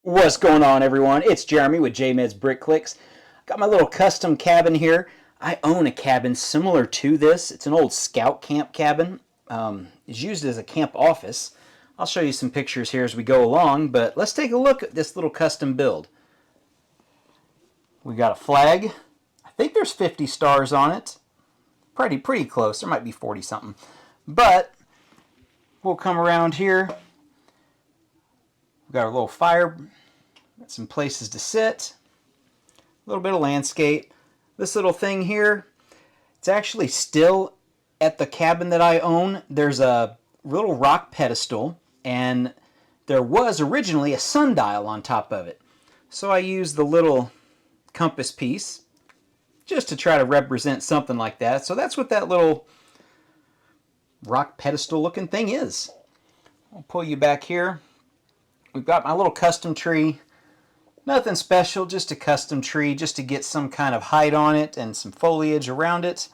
What's going on, everyone? It's Jeremy with JMed's Brick Clicks. Got my little custom cabin here. I own a cabin similar to this. It's an old scout camp cabin. It's used as a camp office. I'll show you some pictures here as we go along, but let's take a look at this little custom build. We got a flag. I think there's 50 stars on it. Pretty close. There might be 40 something. But we'll come around here. We've got our little fire, got some places to sit, a little bit of landscape. This little thing here, it's actually still at the cabin that I own. There's a little rock pedestal, and there was originally a sundial on top of it. So I used the little compass piece just to try to represent something like that. So that's what that little rock pedestal looking thing is. I'll pull you back here. We've got my little custom tree. Nothing special, just a custom tree, just to get some kind of height on it and some foliage around it.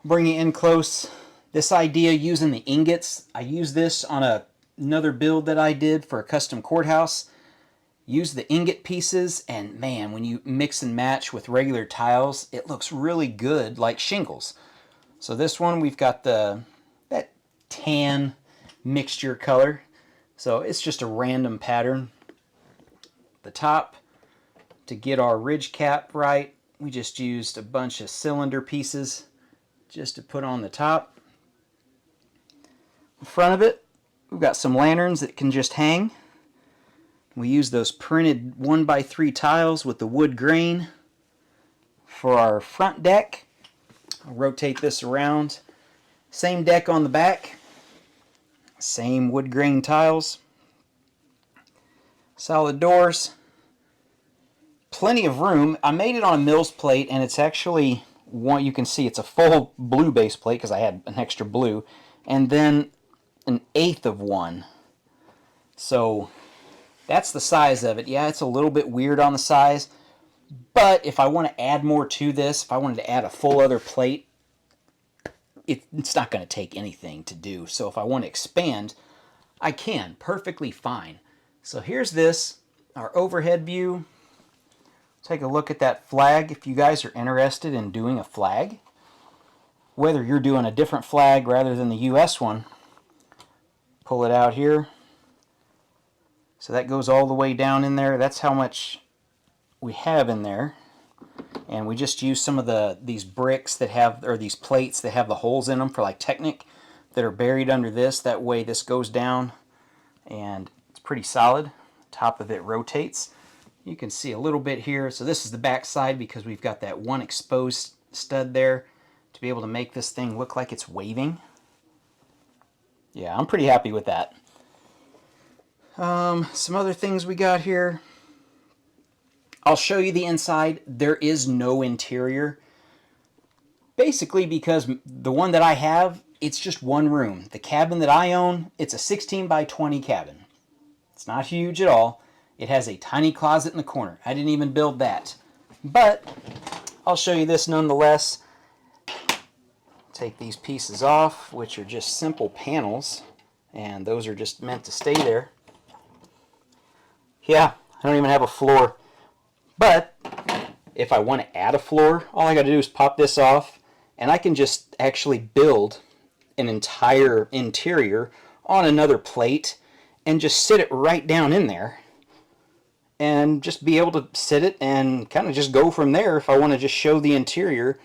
Bring it in close. This idea using the ingots, I used this on another build that I did for a custom courthouse. Use the ingot pieces, and man, when you mix and match with regular tiles, it looks really good like shingles. So this one, we've got that tan mixture color. So it's just a random pattern. The top, to get our ridge cap right, we just used a bunch of cylinder pieces just to put on the top. In front of it, we've got some lanterns that can just hang. We use those printed 1x3 tiles with the wood grain for our front deck. I'll rotate this around. Same deck on the back. Same wood grain tiles. Solid doors. Plenty of room. I made it on a Mills plate, and it's actually one, you can see it's a full blue base plate because I had an extra blue, and then an eighth of one. So that's the size of it. Yeah, it's a little bit weird on the size, but if I want to add more to this, if I wanted to add a full other plate, it's not going to take anything to do. So if I want to expand, I can perfectly fine. So here's this, our overhead view. Take a look at that flag if you guys are interested in doing a flag. Whether you're doing a different flag rather than the US one, pull it out here. So that goes all the way down in there. That's how much we have in there. And we just use some of these bricks that have, or these plates that have the holes in them for like Technic that are buried under this. That way this goes down and it's pretty solid. Top of it rotates. You can see a little bit here. So this is the back side because we've got that one exposed stud there to be able to make this thing look like it's waving. Yeah, I'm pretty happy with that. Some other things we got here. I'll show you the inside. There is no interior. Basically because the one that I have, it's just one room. The cabin that I own, it's a 16 by 20 cabin. It's not huge at all. It has a tiny closet in the corner. I didn't even build that. But I'll show you this nonetheless. Take these pieces off, which are just simple panels. And those are just meant to stay there. Yeah, I don't even have a floor. But if I want to add a floor, all I got to do is pop this off, and I can just actually build an entire interior on another plate and just sit it right down in there and just be able to sit it and kind of just go from there if I want to just show the interior,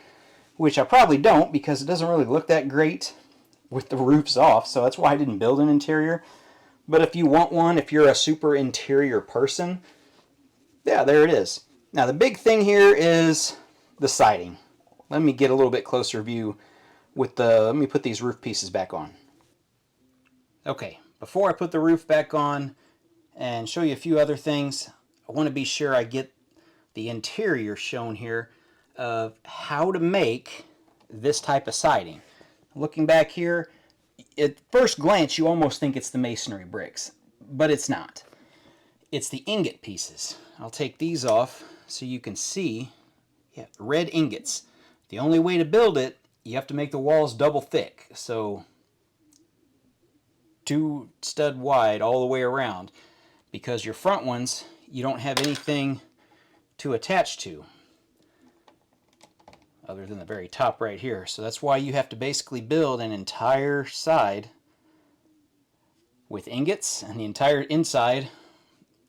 which I probably don't because it doesn't really look that great with the roofs off, so that's why I didn't build an interior. But if you want one, if you're a super interior person, yeah, there it is. Now the big thing here is the siding. Let me get a little bit closer view with let me put these roof pieces back on. Okay, before I put the roof back on and show you a few other things, I want to be sure I get the interior shown here of how to make this type of siding. Looking back here, at first glance you almost think it's the masonry bricks, but it's not. It's the ingot pieces. I'll take these off so you can see. Yeah, red ingots. The only way to build it, you have to make the walls double thick. So 2 stud wide all the way around. because your front ones, you don't have anything to attach to other than the very top right here. So that's why you have to basically build an entire side with ingots and the entire inside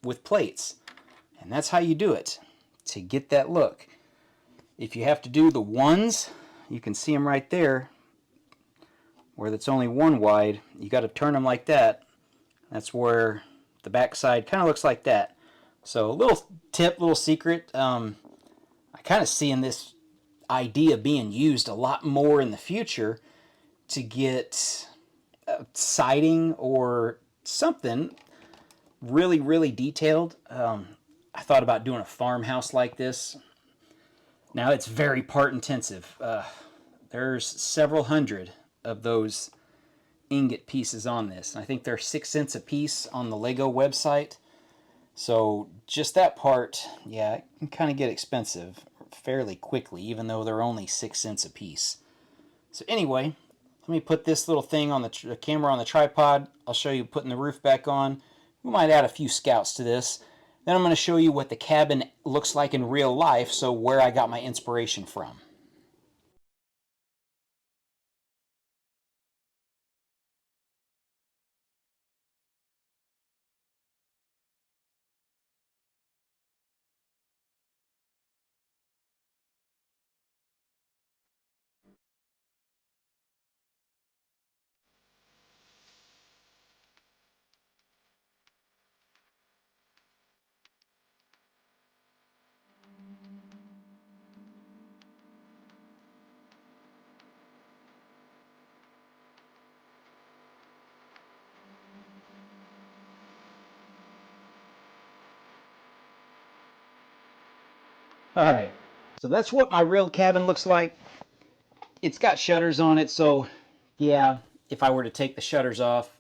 with plates. And that's how you do it to get that look. If you have to do the ones, you can see them right there where it's only one wide. You got to turn them like that. That's where the back side kind of looks like that. So a little tip, little secret. I kind of see in this idea being used a lot more in the future to get siding or something really, really detailed. I thought about doing a farmhouse like this. Now it's very part intensive. There's several hundred of those ingot pieces on this. I think they're 6 cents a piece on the Lego website. So just that part, yeah, it can kind of get expensive fairly quickly, even though they're only 6 cents a piece. So anyway, let me put this little thing on the camera on the tripod. I'll show you putting the roof back on. We might add a few scouts to this. Then I'm going to show you what the cabin looks like in real life, so where I got my inspiration from. Alright, so that's what my real cabin looks like. It's got shutters on it, so yeah, if I were to take the shutters off,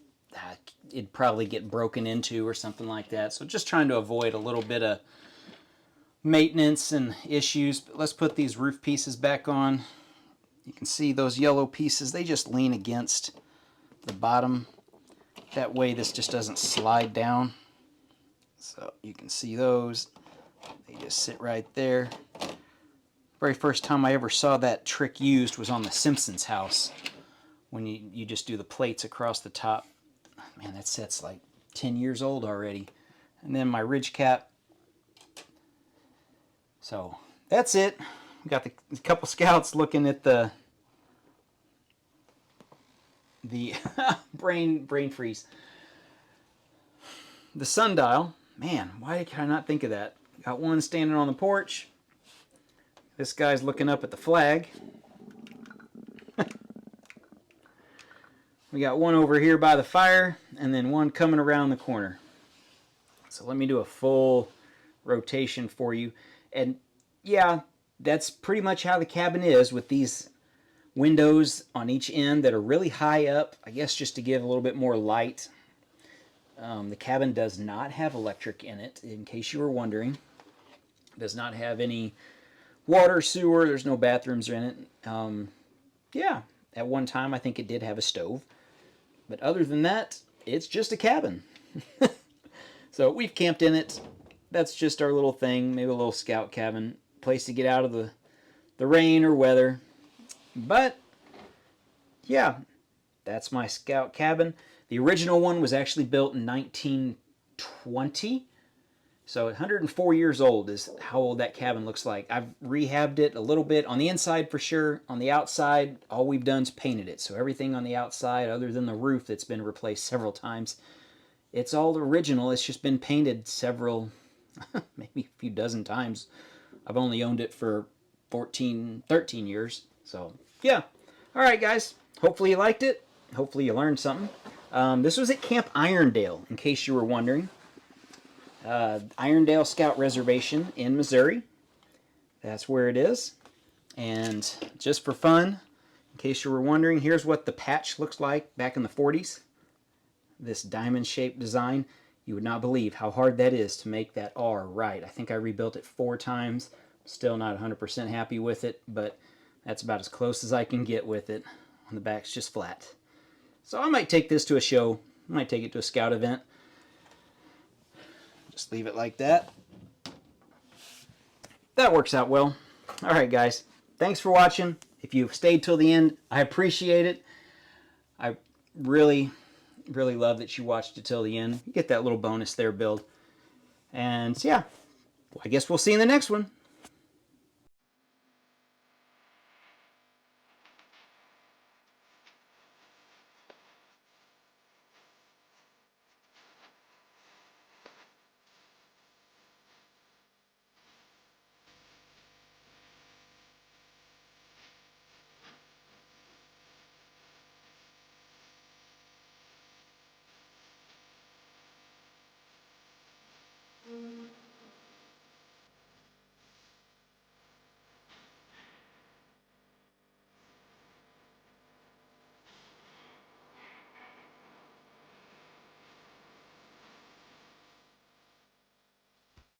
it'd probably get broken into or something like that. So just trying to avoid a little bit of maintenance and issues. But let's put these roof pieces back on. You can see those yellow pieces, they just lean against the bottom. That way this just doesn't slide down. So you can see those. They just sit right there. Very first time I ever saw that trick used was on the Simpsons house, when you just do the plates across the top. Man, that set's like 10 years old already. And then my ridge cap. So that's it. We got a couple scouts looking at the brain freeze. The sundial. Man, why can I not think of that? Got one standing on the porch. This guy's looking up at the flag. We got one over here by the fire, and then one coming around the corner. So let me do a full rotation for you. And yeah, that's pretty much how the cabin is, with these windows on each end that are really high up, I guess just to give a little bit more light. The cabin does not have electric in it, in case you were wondering. It does not have any water, sewer, there's no bathrooms in it. Yeah, at one time I think it did have a stove. But other than that, it's just a cabin. So we've camped in it. That's just our little thing, maybe a little scout cabin. Place to get out of the rain or weather. But, yeah, that's my scout cabin. The original one was actually built in 1920. So 104 years old is how old that cabin looks like. I've rehabbed it a little bit on the inside for sure. On the outside, all we've done is painted it. So everything on the outside, other than the roof that's been replaced several times, it's all original. It's just been painted several, maybe a few dozen times. I've only owned it for 13 years. So yeah. All right, guys. Hopefully you liked it. Hopefully you learned something. This was at Camp Irondale, in case you were wondering. Irondale Scout Reservation in Missouri. That's where it is. And just for fun, in case you were wondering, here's what the patch looks like back in the 40s. This diamond-shaped design. You would not believe how hard that is to make that R right. I think I rebuilt it 4 times. Still not 100% happy with it, but that's about as close as I can get with it. On the back's just flat. So I might take this to a show. I might take it to a scout event. Just leave it like that. That works out well. All right, guys. Thanks for watching. If you've stayed till the end, I appreciate it. I really love that you watched it till the end. You get that little bonus there, build. And yeah, I guess we'll see you in the next one.